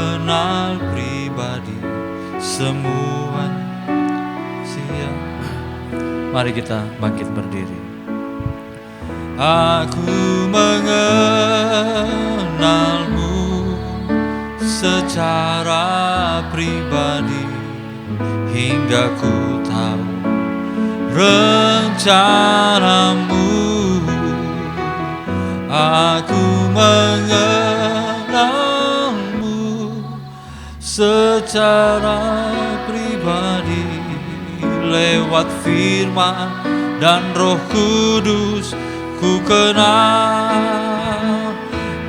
mengenal pribadi semua sia. Mari kita bangkit berdiri. Aku mengenalmu secara pribadi hingga ku tahu rencanamu. Aku mengenalmu secara pribadi lewat firman dan Roh Kudus ku kenal.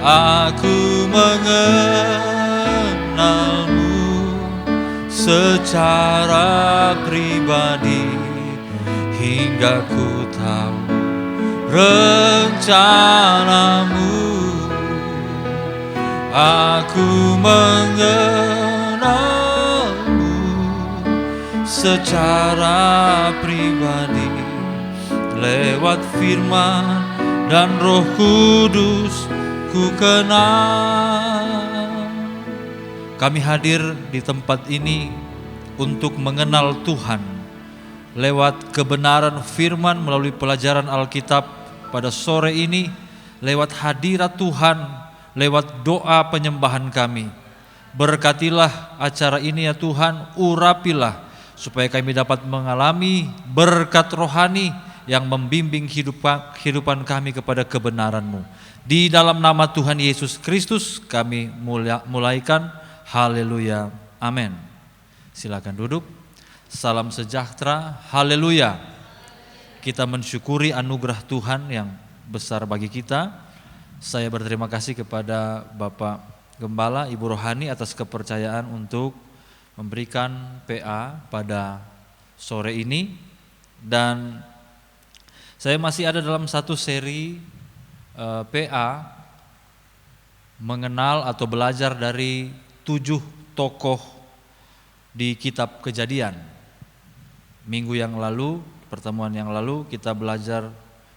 Aku mengenalmu secara pribadi hingga ku tahu rencanamu. Aku mengenalmu secara pribadi lewat firman dan Roh Kudus ku kenal. Kami hadir di tempat ini untuk mengenal Tuhan lewat kebenaran firman melalui pelajaran Alkitab pada sore ini, lewat hadirat Tuhan, lewat doa penyembahan kami. Berkatilah acara ini ya Tuhan, urapilah supaya kami dapat mengalami berkat rohani yang membimbing kehidupan kami kepada kebenaran-Mu. Di dalam nama Tuhan Yesus Kristus kami mulaikan. Haleluya, amin. Silakan duduk. Salam sejahtera, haleluya. Kita mensyukuri anugerah Tuhan yang besar bagi kita. Saya berterima kasih kepada Bapak Gembala, Ibu Rohani atas kepercayaan untuk memberikan PA pada sore ini. Dan saya masih ada dalam satu seri PA mengenal atau belajar dari 7 tokoh di kitab Kejadian. Minggu yang lalu, pertemuan yang lalu kita belajar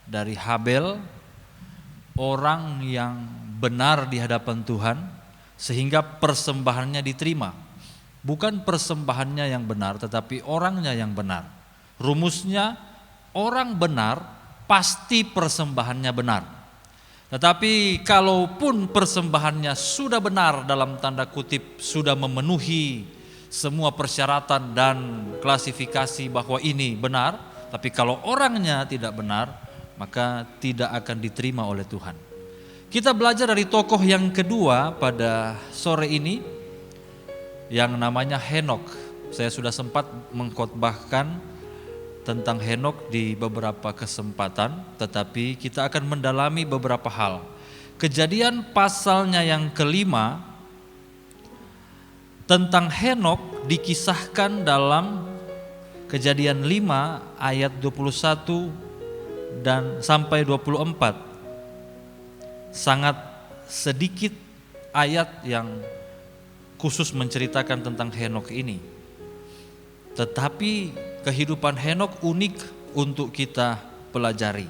dari Habel, orang yang benar di hadapan Tuhan sehingga persembahannya diterima. Bukan persembahannya yang benar tetapi orangnya yang benar. Rumusnya, orang benar pasti persembahannya benar. Tetapi kalaupun persembahannya sudah benar dalam tanda kutip, sudah memenuhi semua persyaratan dan klasifikasi bahwa ini benar, tapi kalau orangnya tidak benar, maka tidak akan diterima oleh Tuhan. Kita belajar dari tokoh yang kedua pada sore ini yang namanya Henok. Saya sudah sempat mengkhotbahkan tentang Henok di beberapa kesempatan, tetapi kita akan mendalami beberapa hal. Kejadian pasalnya yang kelima tentang Henok dikisahkan dalam Kejadian 5 ayat 21 dan sampai 24. Sangat sedikit ayat yang khusus menceritakan tentang Henok ini. Tetapi kehidupan Henok unik untuk kita pelajari.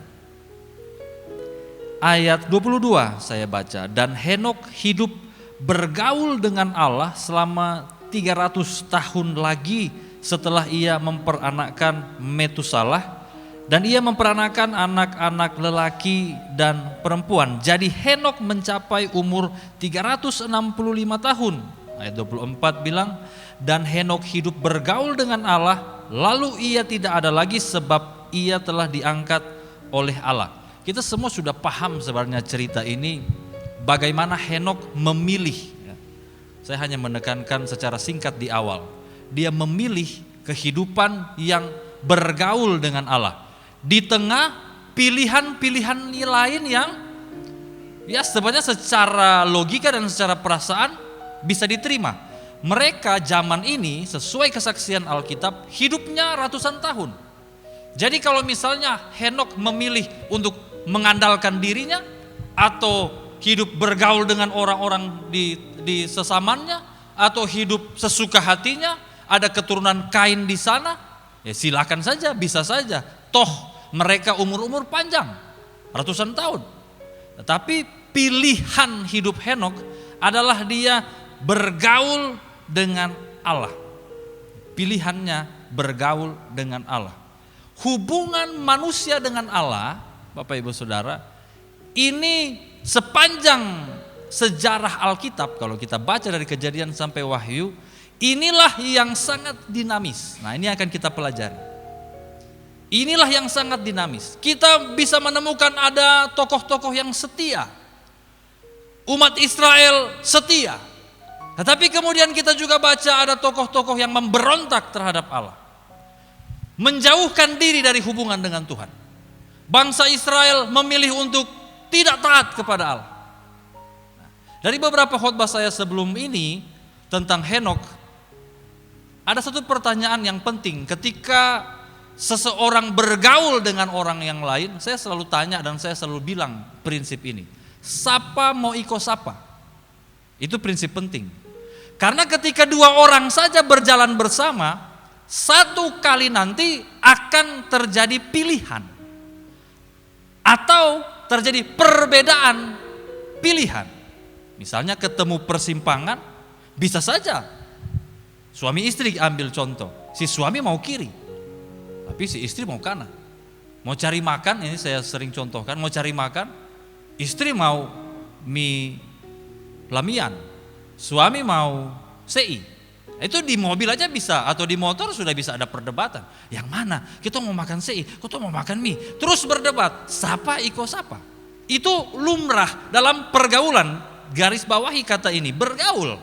Ayat 22 saya baca, dan Henok hidup bergaul dengan Allah selama 300 tahun lagi setelah ia memperanakkan Metusalah, dan ia memperanakkan anak-anak lelaki dan perempuan. Jadi Henok mencapai umur 365 tahun. Ayat 24 bilang, dan Henok hidup bergaul dengan Allah, lalu ia tidak ada lagi sebab ia telah diangkat oleh Allah. Kita semua sudah paham sebenarnya cerita ini, bagaimana Henok memilih. Saya hanya menekankan secara singkat di awal. Dia memilih kehidupan yang bergaul dengan Allah. Di tengah pilihan-pilihan lain yang ya sebenarnya secara logika dan secara perasaan bisa diterima. Mereka zaman ini sesuai kesaksian Alkitab hidupnya ratusan tahun. Jadi kalau misalnya Henok memilih untuk mengandalkan dirinya atau hidup bergaul dengan orang-orang di sesamannya atau hidup sesuka hatinya, ada keturunan Kain di sana, ya silakan saja, bisa saja. Toh mereka umur-umur panjang, ratusan tahun. Tetapi pilihan hidup Henok adalah dia bergaul dengan Allah. Pilihannya bergaul dengan Allah. Hubungan manusia dengan Allah, Bapak Ibu Saudara, ini sepanjang sejarah Alkitab, kalau kita baca dari Kejadian sampai Wahyu, inilah yang sangat dinamis. Nah, ini akan kita pelajari. Inilah yang sangat dinamis. Kita bisa menemukan ada tokoh-tokoh yang setia. Umat Israel setia. Tetapi kemudian kita juga baca ada tokoh-tokoh yang memberontak terhadap Allah. Menjauhkan diri dari hubungan dengan Tuhan. Bangsa Israel memilih untuk tidak taat kepada Allah. Dari beberapa khotbah saya sebelum ini tentang Henokh, ada satu pertanyaan yang penting. Ketika seseorang bergaul dengan orang yang lain, saya selalu tanya dan saya selalu bilang prinsip ini. Sapa mau iko sapa. Itu prinsip penting. Karena ketika dua orang saja berjalan bersama, satu kali nanti akan terjadi pilihan. Atau terjadi perbedaan pilihan. Misalnya ketemu persimpangan, bisa saja suami istri ambil contoh. Si suami mau kiri, tapi si istri mau kanan. Mau cari makan, ini saya sering contohkan, mau cari makan, istri mau mie lamian, suami mau sei. Itu di mobil aja bisa, atau di motor sudah bisa ada perdebatan. Yang mana? Kita mau makan sei, kita mau makan mie. Terus berdebat, sapa iko sapa. Itu lumrah dalam pergaulan. Garis bawahi kata ini, bergaul.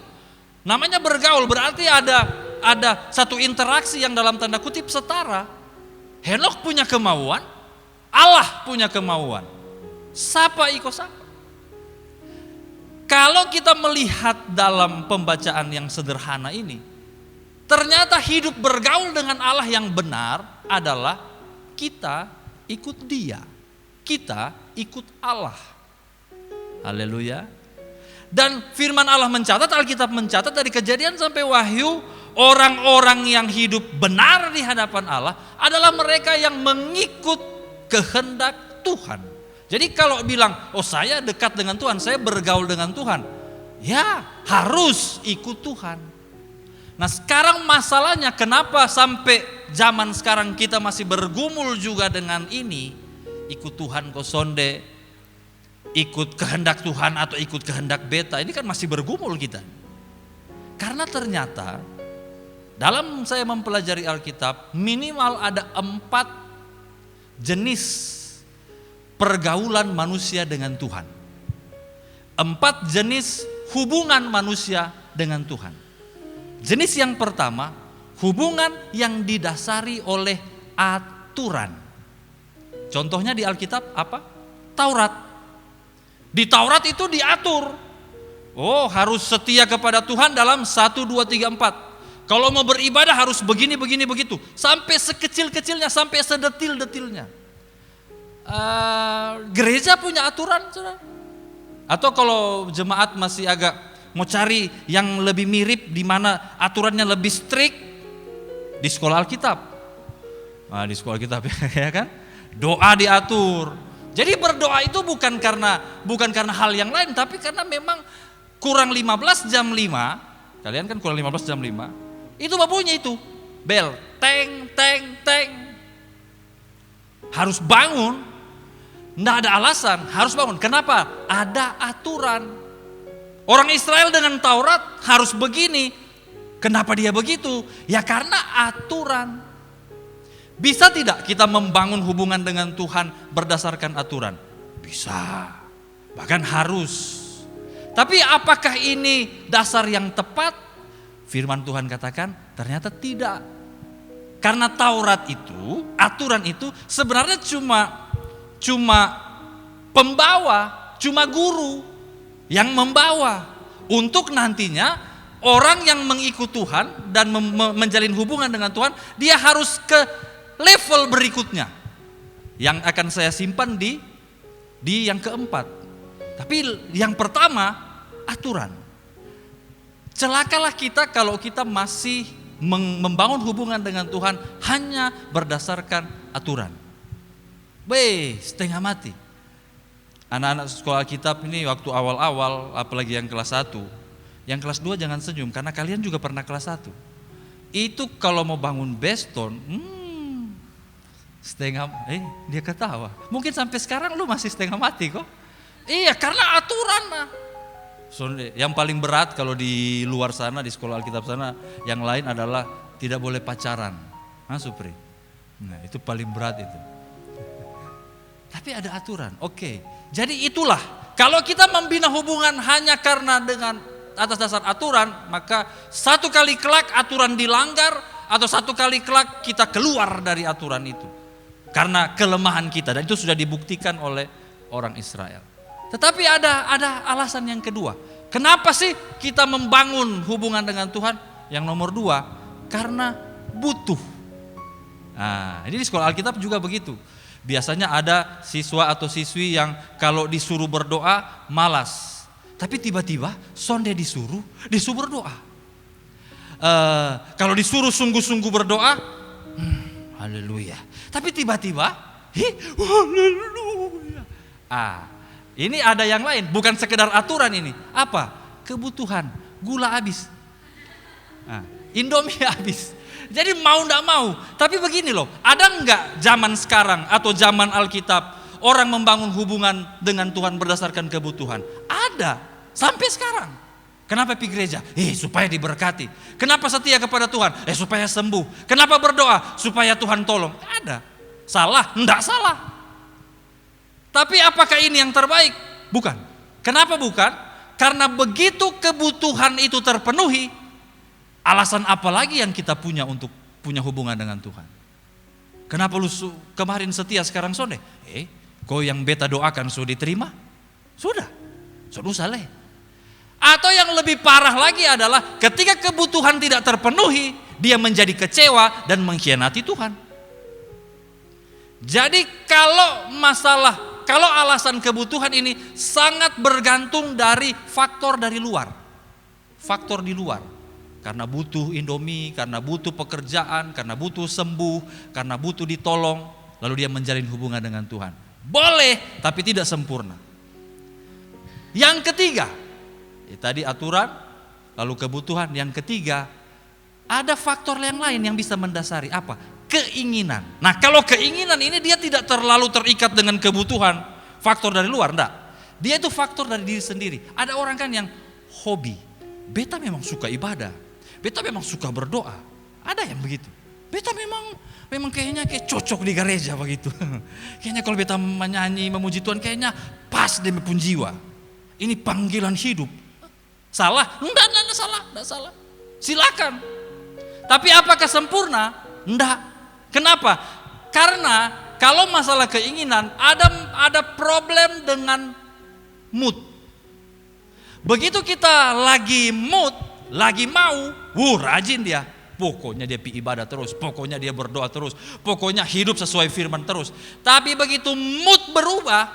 Namanya bergaul berarti ada satu interaksi yang dalam tanda kutip setara. Henokh punya kemauan, Allah punya kemauan. Sapa iko sapa. Kalau kita melihat dalam pembacaan yang sederhana ini, ternyata hidup bergaul dengan Allah yang benar adalah kita ikut Dia, kita ikut Allah. Haleluya. Dan firman Allah mencatat, Alkitab mencatat dari Kejadian sampai Wahyu, orang-orang yang hidup benar di hadapan Allah adalah mereka yang mengikut kehendak Tuhan. Jadi kalau bilang, oh saya dekat dengan Tuhan, saya bergaul dengan Tuhan, ya harus ikut Tuhan. Nah sekarang masalahnya kenapa sampai zaman sekarang kita masih bergumul juga dengan ini, ikut Tuhan kok sonde, ikut kehendak Tuhan atau ikut kehendak beta, ini kan masih bergumul kita. Karena ternyata dalam saya mempelajari Alkitab, minimal ada 4 jenis pergaulan manusia dengan Tuhan. 4 jenis hubungan manusia dengan Tuhan. Jenis yang pertama, hubungan yang didasari oleh aturan. Contohnya di Alkitab apa? Taurat. Di Taurat itu diatur. Oh, harus setia kepada Tuhan dalam 1, 2, 3, 4. Kalau mau beribadah harus begini, begini, begitu. Sampai sekecil-kecilnya, sampai sedetil-detilnya. Gereja punya aturan, saudara. Atau kalau jemaat masih agak mau cari yang lebih mirip, di mana aturannya lebih strict, di sekolah Alkitab. Nah, di sekolah Alkitab ya kan? Doa diatur. Jadi berdoa itu bukan karena hal yang lain, tapi karena memang kurang 15 jam 5, kalian kan kurang 15 jam 5, itu bunyi itu, bel, teng, teng, teng. Harus bangun, enggak ada alasan, harus bangun. Kenapa? Ada aturan. Orang Israel dengan Taurat harus begini. Kenapa dia begitu? Ya karena aturan. Bisa tidak kita membangun hubungan dengan Tuhan berdasarkan aturan? Bisa, bahkan harus. Tapi apakah ini dasar yang tepat? Firman Tuhan katakan ternyata tidak. Karena Taurat itu, aturan itu sebenarnya cuma pembawa, cuma guru yang membawa. Untuk nantinya orang yang mengikut Tuhan dan menjalin hubungan dengan Tuhan, dia harus ke level berikutnya yang akan saya simpan di yang keempat. Tapi yang pertama, aturan. Celakalah kita kalau kita masih membangun hubungan dengan Tuhan hanya berdasarkan aturan. Setengah mati. Anak-anak sekolah Alkitab ini waktu awal-awal, apalagi yang kelas 1, Yang kelas 2 jangan senyum karena kalian juga pernah kelas 1. Itu kalau mau bangun baston, setengah, dia ketawa. Mungkin sampai sekarang lu masih setengah mati kok. Iya, karena aturan lah. So, yang paling berat kalau di luar sana, di sekolah Alkitab sana, yang lain adalah tidak boleh pacaran. Supri. Nah, itu paling berat itu. Tapi ada aturan. Oke. Jadi itulah, kalau kita membina hubungan hanya karena dengan atas dasar aturan, maka satu kali kelak aturan dilanggar atau satu kali kelak kita keluar dari aturan itu. Karena kelemahan kita, dan itu sudah dibuktikan oleh orang Israel. Tetapi ada alasan yang kedua. Kenapa sih kita membangun hubungan dengan Tuhan? Yang nomor 2, karena butuh. Nah, ini di sekolah Alkitab juga begitu. Biasanya ada siswa atau siswi yang kalau disuruh berdoa malas. Tapi tiba-tiba sonde disuruh berdoa. Kalau disuruh sungguh-sungguh berdoa, haleluya. Tapi tiba-tiba, haleluya. Ini ada yang lain, bukan sekedar aturan ini. Apa? Kebutuhan, gula habis. Indomie habis. Jadi mau enggak mau. Tapi begini loh, ada enggak zaman sekarang atau zaman Alkitab orang membangun hubungan dengan Tuhan berdasarkan kebutuhan? Ada, sampai sekarang. Kenapa pergi gereja? Supaya diberkati. Kenapa setia kepada Tuhan? Supaya sembuh. Kenapa berdoa? Supaya Tuhan tolong. Ada. Salah? Enggak salah. Tapi apakah ini yang terbaik? Bukan. Kenapa bukan? Karena begitu kebutuhan itu terpenuhi, alasan apa lagi yang kita punya untuk punya hubungan dengan Tuhan? Kenapa lu kemarin setia sekarang sonde? Kau yang beta doakan sudah diterima? Sudah saleh. Atau yang lebih parah lagi adalah ketika kebutuhan tidak terpenuhi, dia menjadi kecewa dan mengkhianati Tuhan. Jadi kalau alasan kebutuhan ini sangat bergantung dari faktor dari luar. Faktor di luar. Karena butuh Indomie, karena butuh pekerjaan, karena butuh sembuh, karena butuh ditolong, lalu dia menjalin hubungan dengan Tuhan. Boleh, tapi tidak sempurna. Yang ketiga, tadi aturan, lalu kebutuhan. Yang ketiga, ada faktor yang lain yang bisa mendasari. Apa? Keinginan. Nah, kalau keinginan ini dia tidak terlalu terikat dengan kebutuhan, faktor dari luar, enggak. Dia itu faktor dari diri sendiri. Ada orang kan yang hobi. Beta memang suka ibadah. Beta memang suka berdoa. Ada yang begitu. Beta memang kayaknya cocok di gereja begitu. Kayaknya kalau beta menyanyi, memuji Tuhan kayaknya pas demi pun jiwa. Ini panggilan hidup. Salah? Enggak salah. Silakan. Tapi apakah sempurna? Enggak. Kenapa? Karena kalau masalah keinginan ada problem dengan mood. Begitu kita lagi mood, lagi mau, rajin dia. Pokoknya dia pergi ibadah terus, pokoknya dia berdoa terus, pokoknya hidup sesuai firman terus. Tapi begitu mood berubah,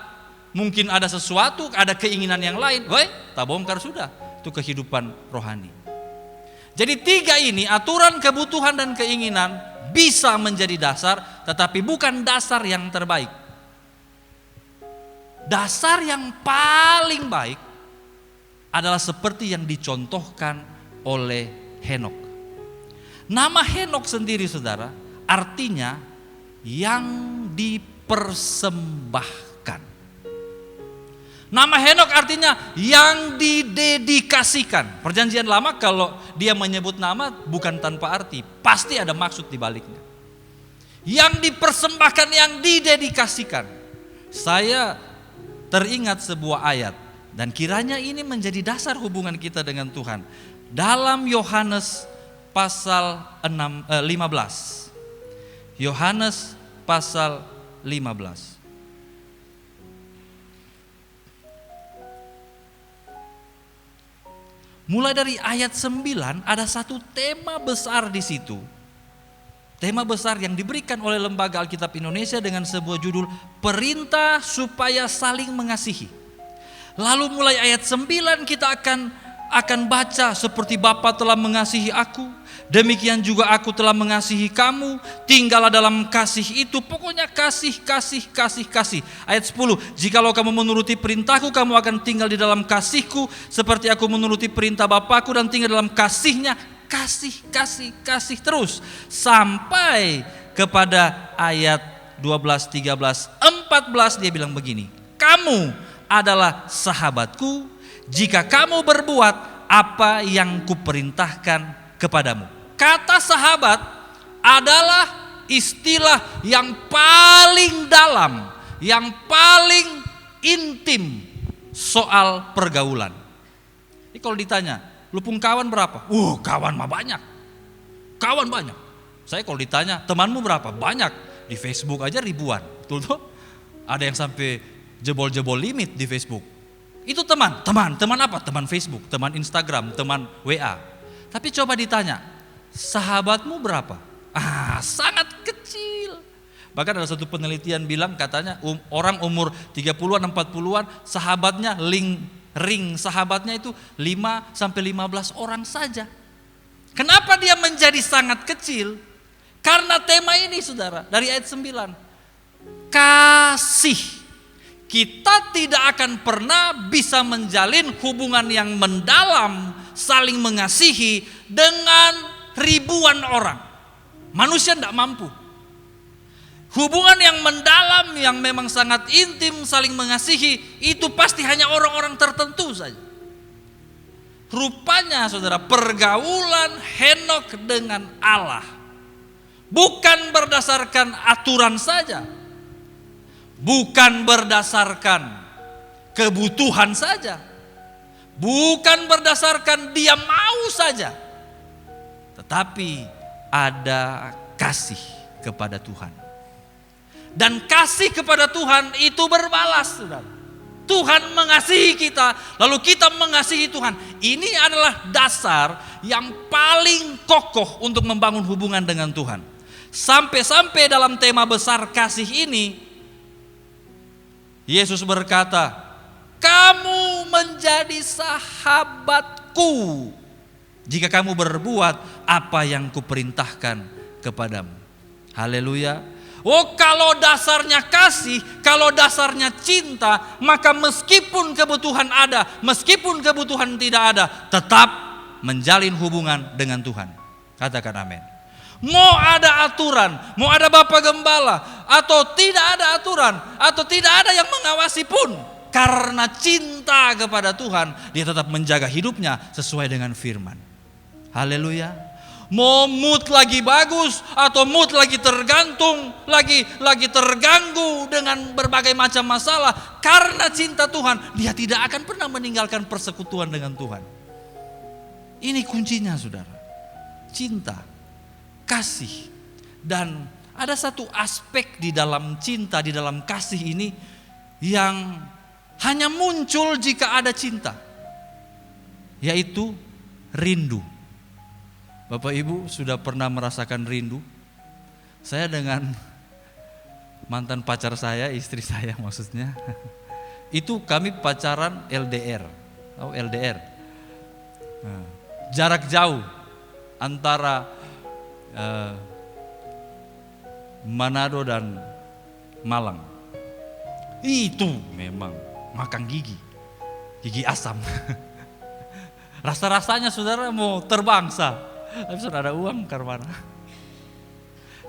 mungkin ada sesuatu, ada keinginan yang lain, tak bongkar sudah. Itu kehidupan rohani. Jadi 3 ini, aturan, kebutuhan, dan keinginan bisa menjadi dasar, tetapi bukan dasar yang terbaik. Dasar yang paling baik adalah seperti yang dicontohkan oleh Henok. Nama Henok sendiri, saudara, artinya yang dipersembahkan. Nama Henok artinya yang didedikasikan. Perjanjian Lama kalau dia menyebut nama bukan tanpa arti, pasti ada maksud di baliknya. Yang dipersembahkan, yang didedikasikan. Saya teringat sebuah ayat, dan kiranya ini menjadi dasar hubungan kita dengan Tuhan. Dalam Yohanes pasal 15. Yohanes pasal 15. Mulai dari ayat 9 ada satu tema besar di situ. Tema besar yang diberikan oleh Lembaga Alkitab Indonesia dengan sebuah judul Perintah Supaya Saling Mengasihi. Lalu mulai ayat 9 kita akan akan baca seperti Bapa telah mengasihi aku, demikian juga aku telah mengasihi kamu, tinggallah dalam kasih itu. Pokoknya kasih, kasih, kasih, kasih. Ayat 10, jikalau kamu menuruti perintahku, kamu akan tinggal di dalam kasihku, seperti aku menuruti perintah Bapakku dan tinggal dalam kasihnya. Kasih, kasih, kasih terus. Sampai kepada ayat 12, 13, 14 dia bilang begini, kamu adalah sahabatku jika kamu berbuat apa yang kuperintahkan kepadamu. Kata sahabat adalah istilah yang paling dalam, yang paling intim soal pergaulan. Ini kalau ditanya, lu punya kawan berapa? Kawan mah banyak. Kawan banyak. Saya kalau ditanya, temanmu berapa? Banyak. Di Facebook aja ribuan. Betul tuh? Ada yang sampai jebol-jebol limit di Facebook. Itu teman apa? Teman Facebook, teman Instagram, teman WA. Tapi coba ditanya, sahabatmu berapa? Sangat kecil. Bahkan ada satu penelitian bilang katanya orang umur 30-an, 40-an, sahabatnya ring sahabatnya itu 5-15 orang saja. Kenapa dia menjadi sangat kecil? Karena tema ini saudara, dari ayat 9. Kasih. Kita tidak akan pernah bisa menjalin hubungan yang mendalam, saling mengasihi dengan ribuan orang. Manusia tidak mampu. Hubungan yang mendalam, yang memang sangat intim, saling mengasihi, itu pasti hanya orang-orang tertentu saja. Rupanya saudara, pergaulan Henokh dengan Allah bukan berdasarkan aturan saja, bukan berdasarkan kebutuhan saja, bukan berdasarkan dia mau saja, tetapi ada kasih kepada Tuhan. Dan kasih kepada Tuhan itu berbalas, saudara. Tuhan mengasihi kita, lalu kita mengasihi Tuhan. Ini adalah dasar yang paling kokoh untuk membangun hubungan dengan Tuhan. Sampai-sampai dalam tema besar kasih ini, Yesus berkata, kamu menjadi sahabatku jika kamu berbuat apa yang kuperintahkan kepadamu. Haleluya. Kalau dasarnya kasih, kalau dasarnya cinta, maka meskipun kebutuhan ada, meskipun kebutuhan tidak ada, tetap menjalin hubungan dengan Tuhan. Katakan amin. Mau ada aturan, mau ada Bapak Gembala, atau tidak ada aturan, atau tidak ada yang mengawasi pun, karena cinta kepada Tuhan, dia tetap menjaga hidupnya sesuai dengan firman. Haleluya. Mau mood lagi bagus, atau mood lagi tergantung, lagi terganggu dengan berbagai macam masalah, karena cinta Tuhan, dia tidak akan pernah meninggalkan persekutuan dengan Tuhan. Ini kuncinya saudara. Cinta. Kasih. Dan ada satu aspek di dalam cinta, di dalam kasih ini yang hanya muncul jika ada cinta, yaitu rindu. Bapak Ibu sudah pernah merasakan rindu? Saya dengan mantan pacar saya, istri saya maksudnya, itu kami pacaran LDR. Tahu LDR? Jarak jauh antara Manado dan Malang. Itu memang makan gigi asam. Rasa-rasanya saudara mau terbangsa, tapi sudah ada uang ke mana.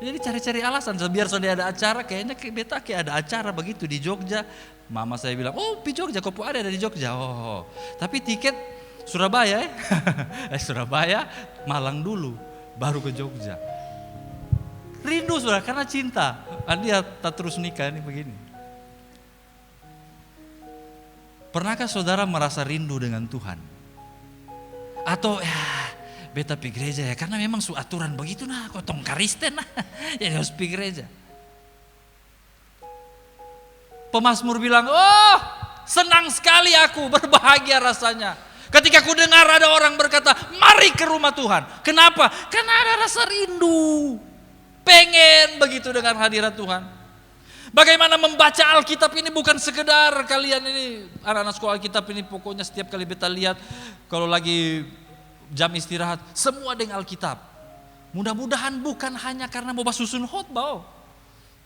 Jadi cari-cari alasan, biar sudah ada acara, kayaknya beta kayak ada acara begitu di Jogja. Mama saya bilang, di Jogja, kok ada di Jogja. Tapi tiket Surabaya Surabaya, Malang dulu, baru ke Jogja. Rindu saudara karena cinta. Dia tak terus nikah ini begini. Pernahkah saudara merasa rindu dengan Tuhan? Atau beta pergi gereja ya karena memang aturan begitu kotong karisten ya harus pergi gereja. Pemazmur bilang, senang sekali aku, berbahagia rasanya ketika ku dengar ada orang berkata, mari ke rumah Tuhan. Kenapa? Karena ada rasa rindu, pengen begitu dengan hadirat Tuhan. Bagaimana membaca Alkitab ini bukan sekedar kalian ini anak-anak sekolah Alkitab ini pokoknya setiap kali beta lihat kalau lagi jam istirahat semua dengan Alkitab. Mudah-mudahan bukan hanya karena mau susun khotbah.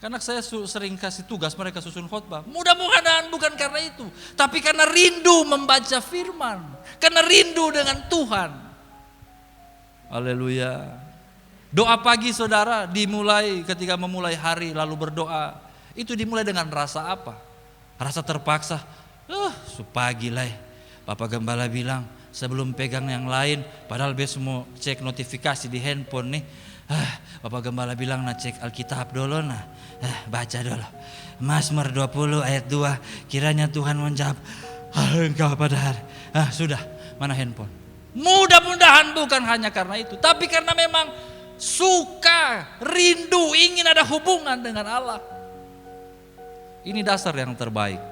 Karena saya sering kasih tugas mereka susun khotbah. Mudah-mudahan bukan karena itu, tapi karena rindu membaca firman, karena rindu dengan Tuhan. Haleluya. Doa pagi saudara dimulai ketika memulai hari lalu berdoa. Itu dimulai dengan rasa apa? Rasa terpaksa. Pagi lah. Bapak Gembala bilang sebelum pegang yang lain, padahal besok mau cek notifikasi di handphone nih. Bapak Gembala bilang cek Alkitab dulu baca dulu. Mazmur 20 ayat 2, kiranya Tuhan menjawab engkau pada hari. Sudah, mana handphone? Mudah-mudahan bukan hanya karena itu, tapi karena memang suka, rindu, ingin ada hubungan dengan Allah. Ini dasar yang terbaik.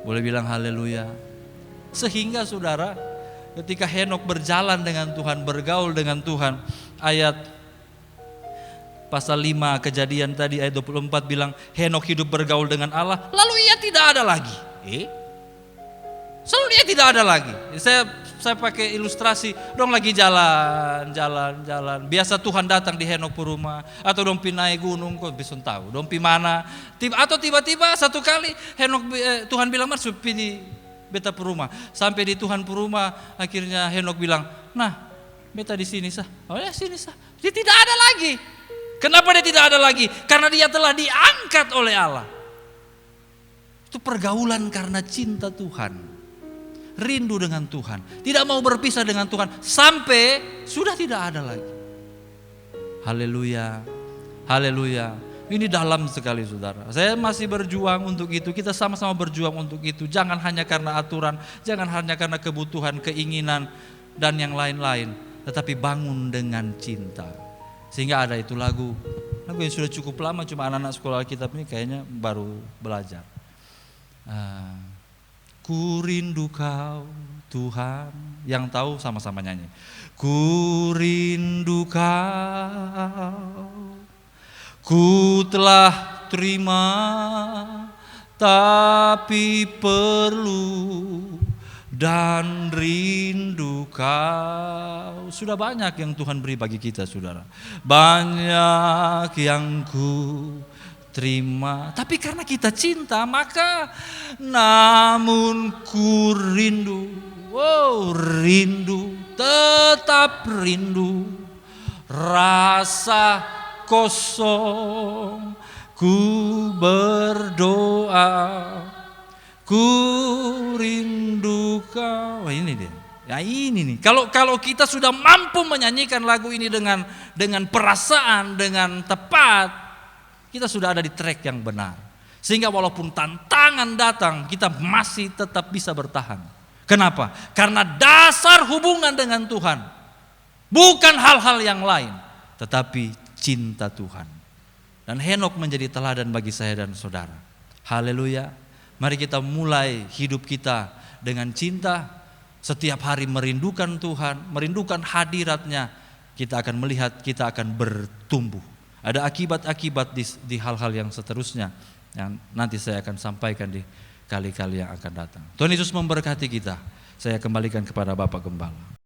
Boleh bilang haleluya. Sehingga saudara, ketika Henokh berjalan dengan Tuhan, bergaul dengan Tuhan, ayat pasal 5 Kejadian tadi ayat 24 bilang Henokh hidup bergaul dengan Allah, lalu ia tidak ada lagi. Selalu ia tidak ada lagi. Saya pakai ilustrasi, dong lagi jalan. Biasa Tuhan datang di Henokh rumah, atau dong naik gunung, kok bisa tahu, dong mana. Atau tiba-tiba satu kali Tuhan bilang masuk di beta rumah. Sampai di Tuhan rumah, akhirnya Henokh bilang, nah beta di sini sah. Oh ya sini sah. Dia tidak ada lagi. Kenapa dia tidak ada lagi? Karena dia telah diangkat oleh Allah. Itu pergaulan karena cinta Tuhan. Rindu dengan Tuhan, tidak mau berpisah dengan Tuhan sampai sudah tidak ada lagi. Haleluya, haleluya. Ini dalam sekali saudara. Saya masih berjuang untuk itu. Kita sama-sama berjuang untuk itu. Jangan hanya karena aturan, jangan hanya karena kebutuhan, keinginan dan yang lain-lain, tetapi bangun dengan cinta. Sehingga ada itu lagu yang sudah cukup lama, cuma anak-anak sekolah Alkitab ini kayaknya baru belajar. Ku rindu kau Tuhan. Yang tahu sama-sama nyanyi. Ku rindu kau, ku telah terima, tapi perlu dan rindu kau. Sudah banyak yang Tuhan beri bagi kita saudara. Banyak yang ku terima, tapi karena kita cinta maka namun ku rindu, rindu, tetap rindu, rasa kosong, ku berdoa, ku rindu kau. Wah, ini dia. Ya ini nih. Kalau kita sudah mampu menyanyikan lagu ini dengan perasaan, dengan tepat, kita sudah ada di track yang benar. Sehingga walaupun tantangan datang, kita masih tetap bisa bertahan. Kenapa? Karena dasar hubungan dengan Tuhan bukan hal-hal yang lain, tetapi cinta Tuhan. Dan Henokh menjadi teladan bagi saya dan saudara. Haleluya. Mari kita mulai hidup kita dengan cinta. Setiap hari merindukan Tuhan, merindukan hadiratnya. Kita akan melihat, kita akan bertumbuh. Ada akibat-akibat di hal-hal yang seterusnya yang nanti saya akan sampaikan di kali-kali yang akan datang. Tuhan Yesus memberkati kita. Saya kembalikan kepada Bapak Gembala.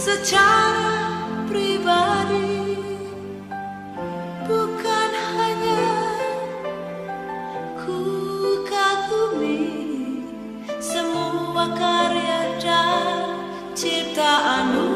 Secara pribadi, bukan hanya ku kagumi semua karya dan ciptaanmu.